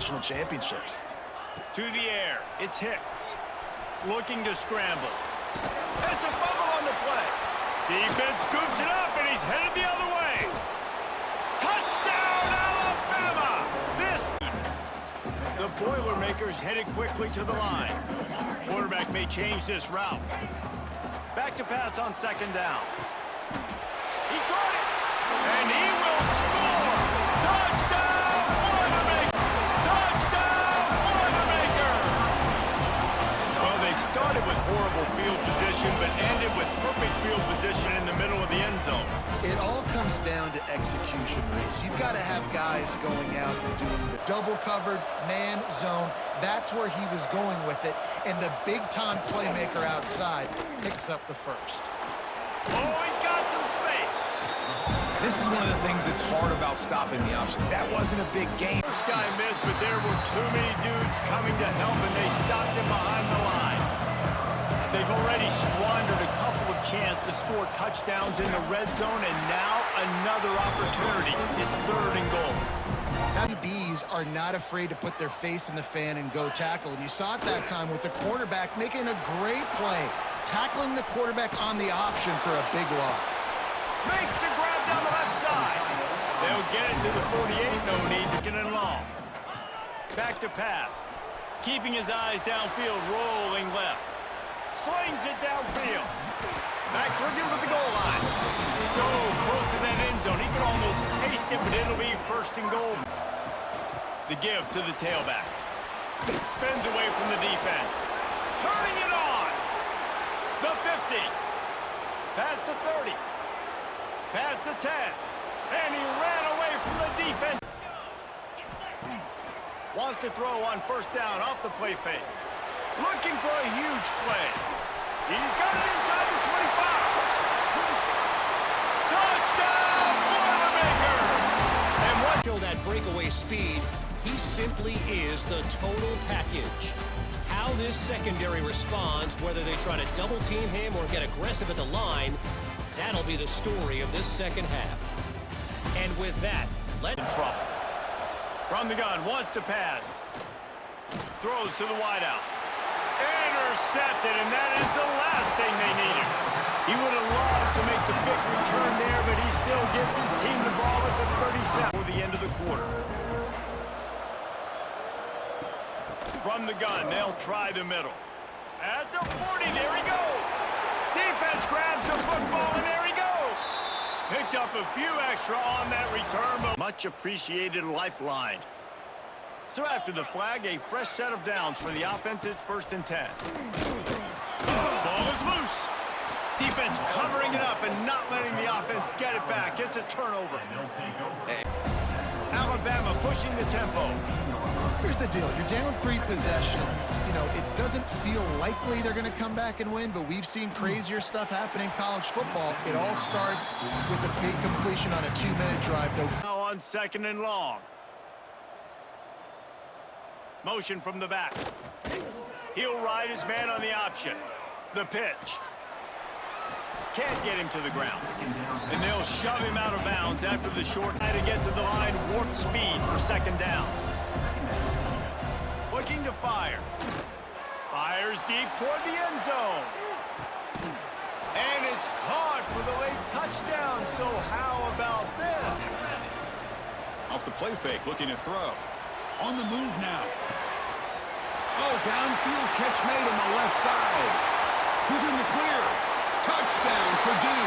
national championships. To the air, it's Hicks. Looking to scramble. It's a fumble on the play. Defense scoops it up, and he's headed the other way. Touchdown, Alabama! The Boilermakers headed quickly to the line. Quarterback may change this route. Back to pass on second down. He caught it, and he will score! Touchdown, Boilermaker! Touchdown, Boilermaker! Well, they started with horrible field position, but ended with perfect field position in the middle of the end zone. It all comes down to execution, Reese. You've got to have guys going out and doing the double covered, man, zone. That's where he was going with it. And the big-time playmaker outside picks up the first. Oh, he's got some space. This is one of the things that's hard about stopping the option. That wasn't a big game. This guy missed, but there were too many dudes coming to help, and they stopped him behind the line. They've already squandered a couple of chances to score touchdowns in the red zone, and now another opportunity. It's third and goal. QBs are not afraid to put their face in the fan and go tackle. And you saw it that time with the quarterback making a great play, tackling the quarterback on the option for a big loss. Makes the grab down the left side. They'll get it to the 48. No need to get it long. Back to pass. Keeping his eyes downfield, rolling left. Slings it downfield. Max looking for the goal line. So close to that end zone. He can almost taste it, but it'll be first and goal. The give to the tailback. Spins away from the defense. Turning it on. The 50. Past the 30. Past the 10. And he ran away from the defense. Wants to throw on first down off the play fake. Looking for a huge play. He's got it inside the 25. Touchdown, Boilermaker! And what? Show that breakaway speed. He simply is the total package. How this secondary responds, whether they try to double team him or get aggressive at the line, that'll be the story of this second half. And with that, let in trouble. From the gun, wants to pass. Throws to the wideout. Intercepted, and that is the last thing they needed. He would have loved to make the big return there, but he still gives his team the ball at the 37 for the end of the quarter. From the gun, they'll try the middle. At the 40, there he goes. Defense grabs the football, and there he goes. Picked up a few extra on that return, but much appreciated lifeline. So after the flag, a fresh set of downs for the offense. It's 1st and 10. Ball is loose. Defense covering it up and not letting the offense get it back. It's a turnover. Alabama pushing the tempo. Here's the deal. You're down 3 possessions. You know, it doesn't feel likely they're going to come back and win, but we've seen crazier stuff happen in college football. It all starts with a big completion on a 2-minute drive, though. Now on 2nd and long. Motion from the back. He'll ride his man on the option. The pitch. Can't get him to the ground. And they'll shove him out of bounds after the short try to get to the line. Warp speed for 2nd down. Looking to fire. Fires deep toward the end zone. And it's caught for the late touchdown. So how about this? Off the play fake, looking to throw. On the move now. Oh, downfield catch made on the left side. Who's in the clear? Touchdown, Purdue.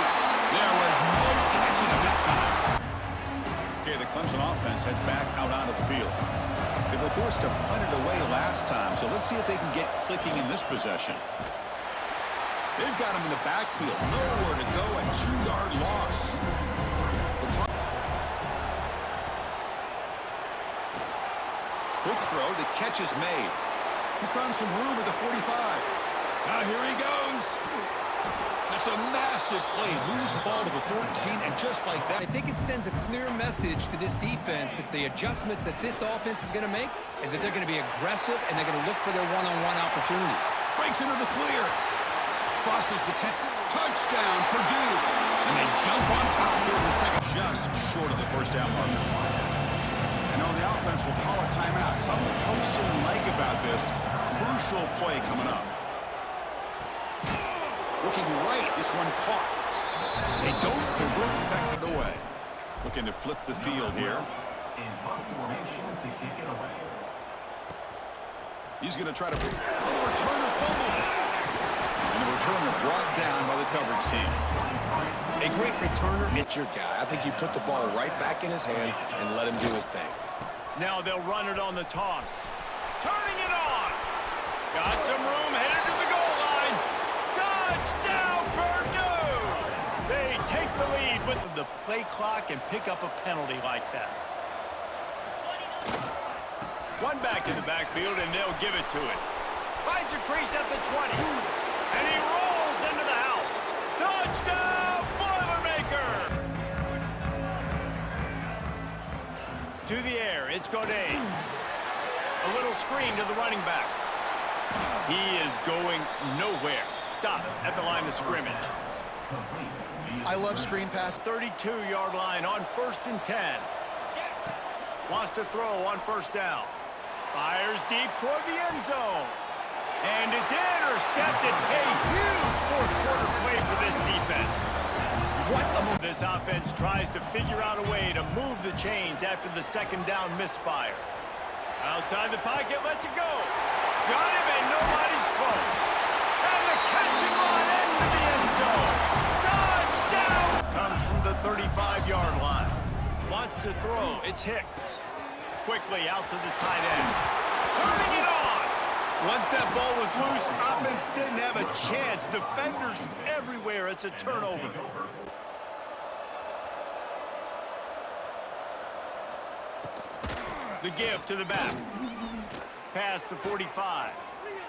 There was no catching him that time. Okay, the Clemson offense heads back out onto the field. They were forced to punt it away last time, so let's see if they can get clicking in this possession. They've got him in the backfield. Nowhere to go, a 2-yard loss. Quick throw, the catch is made. He's found some room at the 45. Now here he goes. That's a massive play. Moves the ball to the 14, and just like that. I think it sends a clear message to this defense that the adjustments that this offense is going to make is that they're going to be aggressive and they're going to look for their one-on-one opportunities. Breaks into the clear. Crosses the 10. Touchdown, Purdue. And they jump on top here in the second. Just short of the first down marker. And on the offense. offense will call a timeout. Something the coach didn't like about this. Crucial play coming up. Looking right. This one caught. They don't convert it back away. Looking to flip the field here. He's going to try to... Oh, the returner fumbled. And the returner brought down by the coverage team. A great returner, it's your guy. I think you put the ball right back in his hands and let him do his thing. Now they'll run it on the toss. Turning it on. Got some room, headed to the goal line. Touchdown, Purdue! They take the lead with the play clock and pick up a penalty like that. One back in the backfield, and they'll give it to it. Finds a crease at the 20. And he rolls into the house. Touchdown, Boilermaker! To the air, it's Godet. A little screen to the running back. He is going nowhere. Stop at the line of scrimmage. I love screen pass. 32-yard line on 1st and 10. Wants to throw on 1st down. Fires deep toward the end zone. And it's intercepted. A huge fourth-quarter play for this defense. What a move. This offense tries to figure out a way to move the chains after the 2nd down misfire. Outside the pocket, lets it go. Got him, and nobody's close. And the catch and run into the end zone. Touchdown! Comes from the 35-yard line. Wants to throw. It's Hicks. Quickly out to the tight end. Turning it on! Once that ball was loose, offense didn't have a chance. Defenders everywhere. It's a turnover. The give to the back. Past the 45.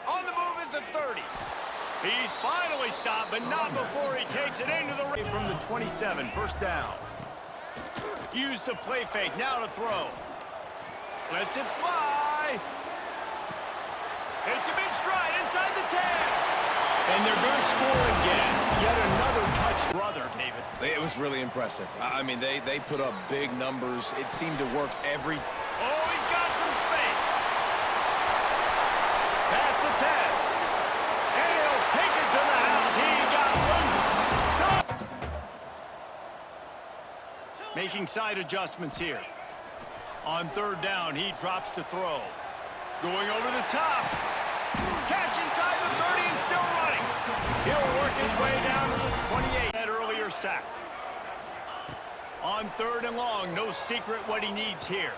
On the move at the 30. He's finally stopped, but not before he takes it into the ring from the 27. 1st down. Use the play fake. Now to throw. Lets it fly. It's a big stride inside the 10. And they're going to score again. Yet another touch. Brother, David. It was really impressive. I mean, they put up big numbers. It seemed to work every... Oh, he's got some space. Past the 10. And he'll take it to the house. He got loose. Making side adjustments here. On 3rd down, he drops to throw. Going over the top. Catch inside the 30 and still running. He'll work his way down to the 28. That earlier sack. On 3rd and long, no secret what he needs here.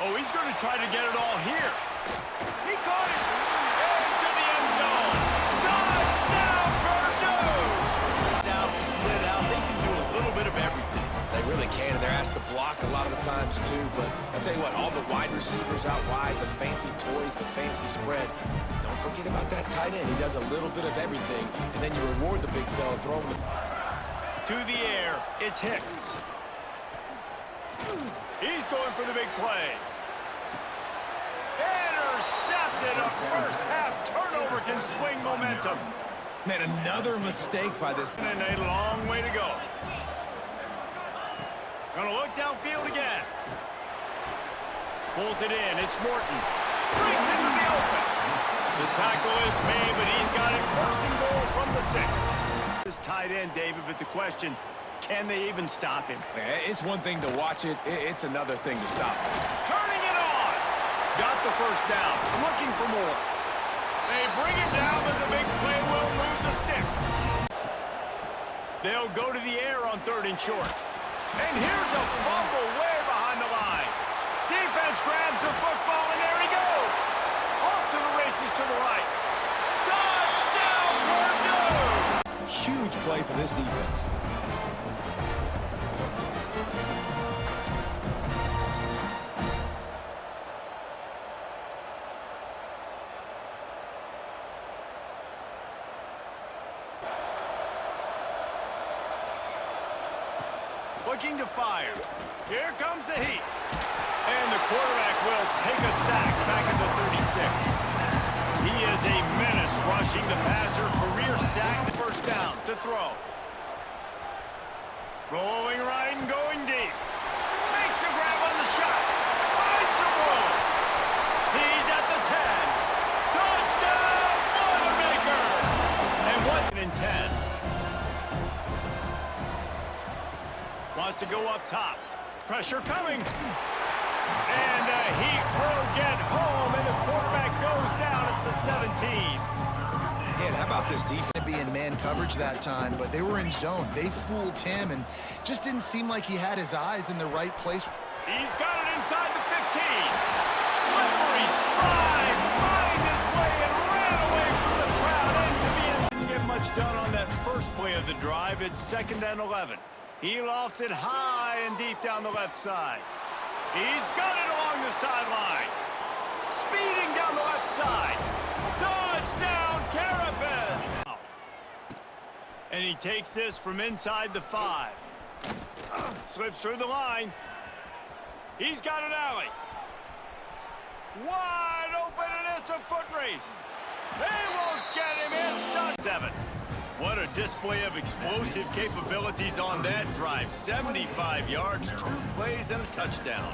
Oh, he's going to try to get it all here. He caught it. Into the end zone. Touchdown, Purdue! Down, split out. They can do a little bit of everything. They really can, and they're asked to block a lot of the times, too. But I'll tell you what, all the wide receivers out wide, the fancy toys, the fancy spread, don't forget about that tight end. He does a little bit of everything, and then you reward the big fella throwing the... To the air, it's Hicks. He's going for the big play. Intercepted. A first-half turnover can swing momentum. Man, another mistake by this... And a long way to go. Gonna look downfield again. Pulls it in. It's Morton. Brings it to the open. The tackle is made, but he's got it first and goal from the 6. This tight end, David, but the question, can they even stop him? It's one thing to watch it. It's another thing to stop it. Turning it on. Got the 1st down. Looking for more. They bring him down, but the big play will move the sticks. They'll go to the air on 3rd and short. And here's a fumble way behind the line. Defense grabs the football, and there he goes. Off to the races to the right. Touchdown, Purdue! Huge play for this defense. Looking to fire. Here comes the heat. And the quarterback will take a sack back at the 36. He is a menace rushing the passer. Career sack, 1st down to throw. Rolling right and going deep. Makes a grab on the shot. Finds some more. to go up top. Pressure coming. And the Heat will get home, and the quarterback goes down at the 17. Man, how about this defense? Be in man coverage that time, but they were in zone. They fooled him and just didn't seem like he had his eyes in the right place. He's got it inside the 15. Slippery slide, find his way and ran away from the crowd into the end. Didn't get much done on that first play of the drive. It's 2nd and 11. He lofts it high and deep down the left side. He's got it along the sideline. Speeding down the left side. Touchdown, Terrapins! And he takes this from inside the 5. Slips through the line. He's got an alley. Wide open, and it's a foot race. They won't get him inside 7. What a display of explosive capabilities on that drive. 75 yards, 2 plays, and a touchdown.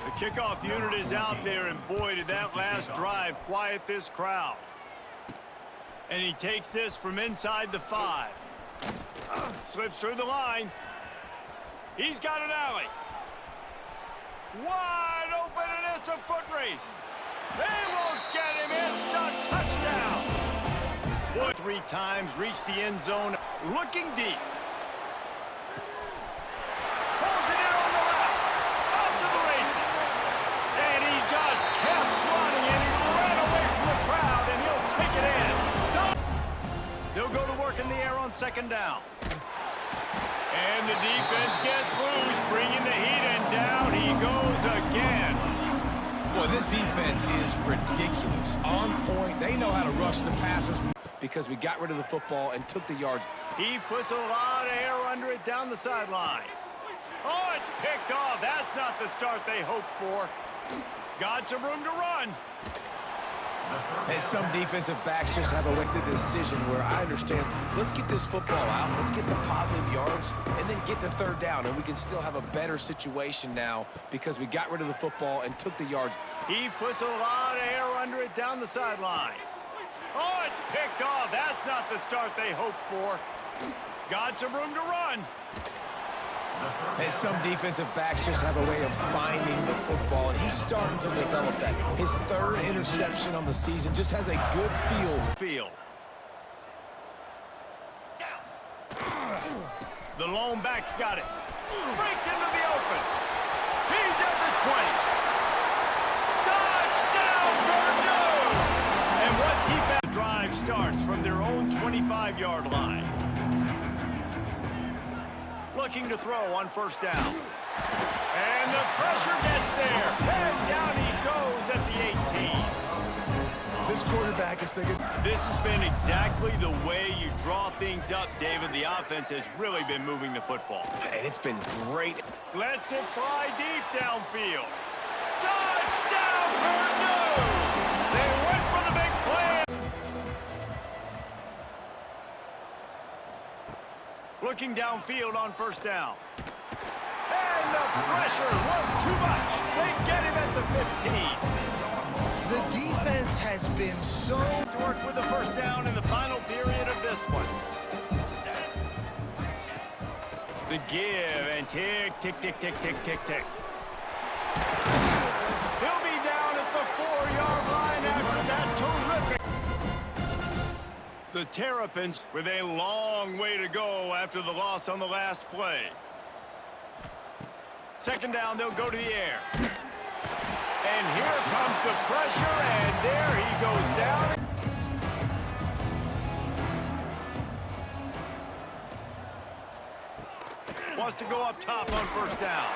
The kickoff unit is out there, and boy, did that last drive quiet this crowd. And he takes this from inside the 5. Slips through the line. He's got an alley. Wide open, and it's a foot race. They won't get him. It's a touchdown. Boy, 3 times, reached the end zone, looking deep. Pulls it in on the left. Off to the races. And he just kept running, and he ran away from the crowd, and he'll take it in. They'll go to work in the air on 2nd down. And the defense gets loose, bringing the Heat, and down he goes again. Boy, this defense is ridiculous. On point. They know how to rush the passers because we got rid of the football and took the yards. He puts a lot of air under it down the sideline. Oh, it's picked off. That's not the start they hoped for. Got some room to run. And some defensive backs just have a wicked decision where I understand, let's get this football out, let's get some positive yards, and then get to 3rd down, and we can still have a better situation now because we got rid of the football and took the yards. He puts a lot of air under it down the sideline. Oh, it's picked off. That's not the start they hoped for. Got some room to run. And some defensive backs just have a way of finding the football, and he's starting to develop that. His 3rd interception on the season just has a good feel. The lone back's got it. Breaks into the open. He's at the 20. Touchdown, Purdue! And once he found the drive starts from their own 25-yard line. Looking to throw on 1st down. And the pressure gets there. And down he goes at the 18. This quarterback is thinking. This has been exactly the way you draw things up, David. The offense has really been moving the football. And it's been great. Lets it fly deep downfield. Touchdown, Purdue! They went for the big play. Looking downfield on 1st down. And the pressure was too much. They get him at the 15. The defense has been so... To work with the 1st down in the final period of this one. The give and tick, tick, tick, tick, tick, tick, tick. He'll be down at the 4-yard line after that terrific. The Terrapins with a long way to go after the loss on the last play. 2nd down, they'll go to the air. And here comes the pressure, and there he goes down. Wants to go up top on 1st down.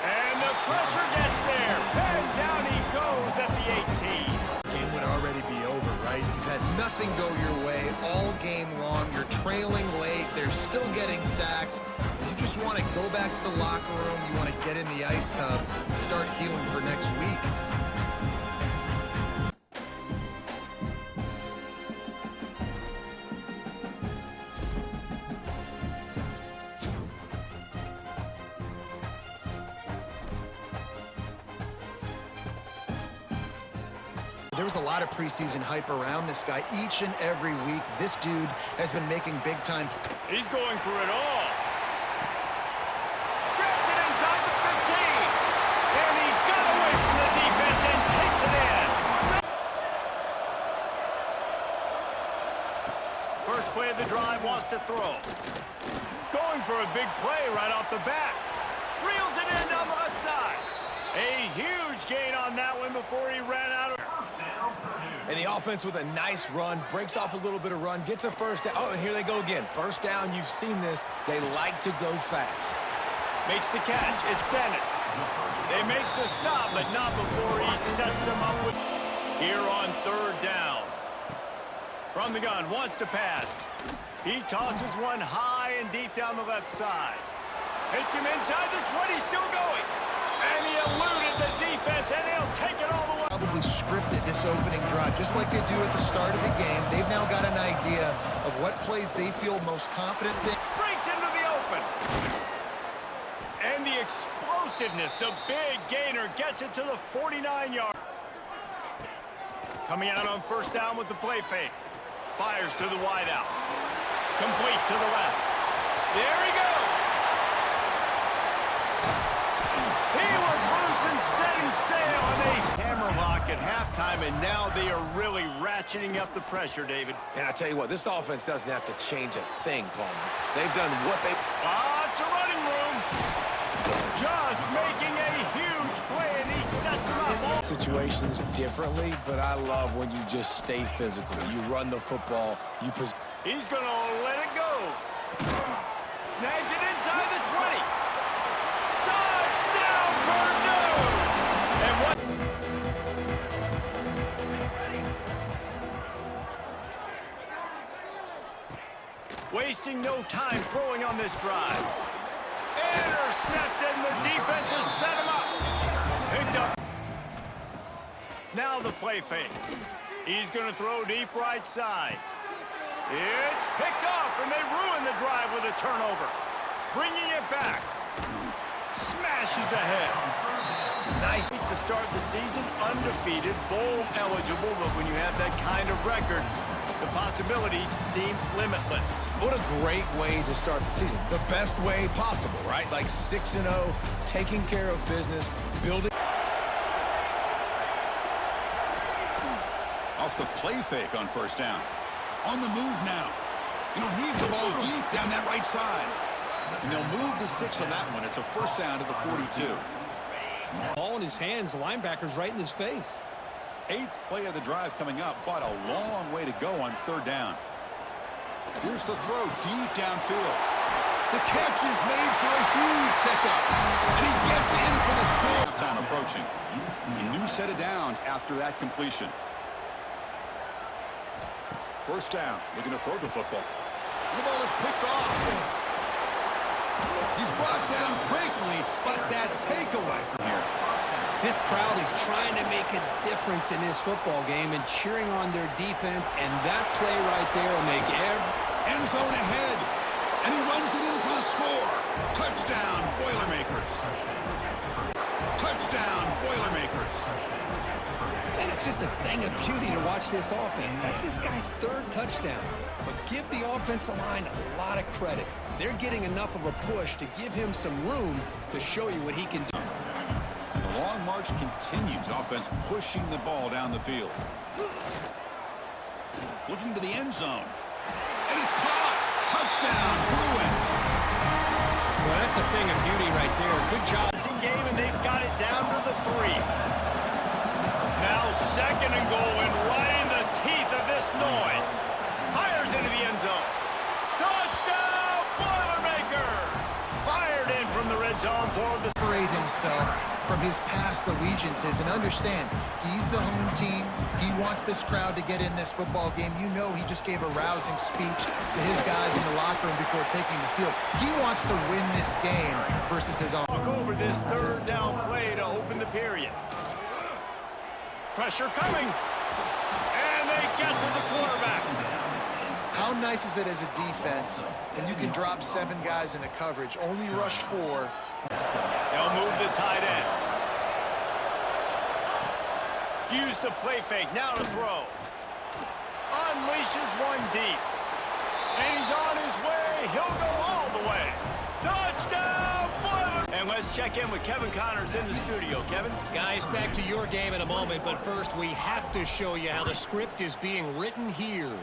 And the pressure gets there. And down he goes at the 18. Game would already be over, right? You've had nothing go your way all game long. You're trailing late. They're still getting sacks. You just want to go back to the locker room. You want to get in the ice tub and start healing for next week. There was a lot of preseason hype around this guy each and every week. This dude has been making big-time. He's going for it all. toss to throw. Going for a big play right off the bat. Reels it in down the left side. A huge gain on that one before he ran out of... And the offense with a nice run, breaks off a little bit of run, gets a first down. Oh, and here they go again. First down, you've seen this. They like to go fast. Makes the catch. It's Dennis. They make the stop, but not before he sets them up with... Here on third down. From the gun, wants to pass. He tosses one high and deep down the left side. Hits him inside the 20, still going. And he eluded the defense, and he'll take it all the way. Probably scripted this opening drive, just like they do at the start of the game. They've now got an idea of what plays they feel most confident in. Breaks into the open. And the explosiveness, the big gainer, gets it to the 49-yard. Coming out on first down with the play fake. Fires to the wideout. Complete to the left. There he goes. He was loose and setting sail, and they hammerlock at halftime, and now they are really ratcheting up the pressure, David. And I tell you what, this offense doesn't have to change a thing, Palmer. They've done what they... It's a running room. Just making a huge play, and he sets him up. Situations differently, but I love when you just stay physical. You run the football, you... He's going to let it go. Snags it inside the 20. Touchdown, Purdue! And what? Wasting no time throwing on this drive. Intercepted, and the defense has set him up. Picked up. Now the play fake. He's going to throw deep right side. It's picked off, and they ruin the drive with a turnover. Bringing it back. Smashes ahead. Nice to start the season, undefeated, bowl eligible, but when you have that kind of record, the possibilities seem limitless. What a great way to start the season. The best way possible, right? Like 6-0, taking care of business, building... Off the play fake on first down. On the move now. And he'll heave the ball deep down that right side. And they'll move the 6 on that one. It's a first down to the 42. Ball in his hands, the linebacker's right in his face. 8th play of the drive coming up, but a long way to go on third down. Here's the throw deep downfield. The catch is made for a huge pickup. And he gets in for the score. Halftime approaching. A new set of downs after that completion. First down, looking to throw the football. The ball is picked off. He's brought down quickly, but that takeaway here. This crowd is trying to make a difference in this football game and cheering on their defense, and that play right there will make End zone ahead, and he runs it in for the score. Touchdown, Boilermakers. Touchdown, Boilermakers. And it's just a thing of beauty to watch this offense. That's this guy's 3rd touchdown. But give the offensive line a lot of credit. They're getting enough of a push to give him some room to show you what he can do. The long march continues. Offense pushing the ball down the field. Looking to the end zone. And it's caught. Touchdown, Bruins. Well, that's a thing of beauty right there. Good job. Game, and they've got it down to the 3. Now 2nd and goal, and right in the teeth of this noise. Fires into the end zone. Touchdown, Boilermakers! Fired in from the red zone for the... Separate himself from his past allegiances and understand he's the home team. He wants this crowd to get in this football game. You know he just gave a rousing speech to his guys in the locker room before taking the field. He wants to win this game versus his own. Walk over this 3rd down play to open the period. Pressure coming. And they get to the quarterback. How nice is it as a defense when you can drop 7 guys into coverage, only rush 4. They'll move the tight end. Use the play fake, now to throw. Unleashes one deep. And he's on his way. He'll go all the way. Touchdown, Boiler! And let's check in with Kevin Connors in the studio. Kevin? Guys, back to your game in a moment, but first we have to show you how the script is being written here.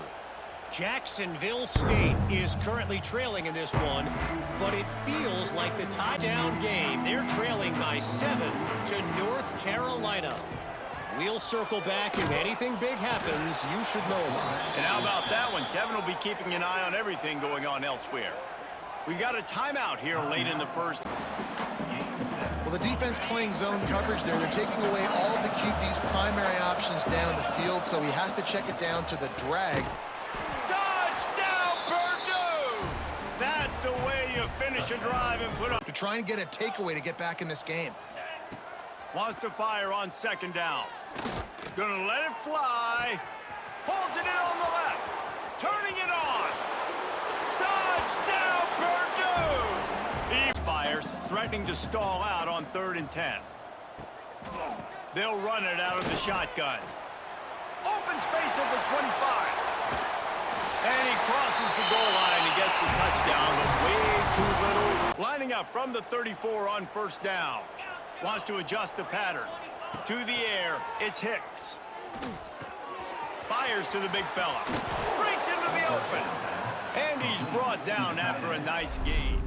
Jacksonville State is currently trailing in this one, but it feels like the tie-down game. They're trailing by 7 to North Carolina. We'll circle back. If anything big happens, you should know about it. And how about that one? Kevin will be keeping an eye on everything going on elsewhere. We got a timeout here late in the first. Well, the defense playing zone coverage there. They're taking away all of the QB's primary options down the field, so he has to check it down to the drag. Touchdown, Purdue! That's the way you finish a drive and put up. To try and get a takeaway to get back in this game. Wants to fire on second down. Gonna let it fly. Pulls it in on the left. Turning it on. Touchdown, Purdue! He fires, threatening to stall out on 3rd and 10. They'll run it out of the shotgun. Open space at the 25. And he crosses the goal line and gets the touchdown, but way too little. Lining up from the 34 on 1st down. Wants to adjust the pattern. To the air, it's Hicks. Fires to the big fella. Breaks into the open. And he's brought down after a nice gain.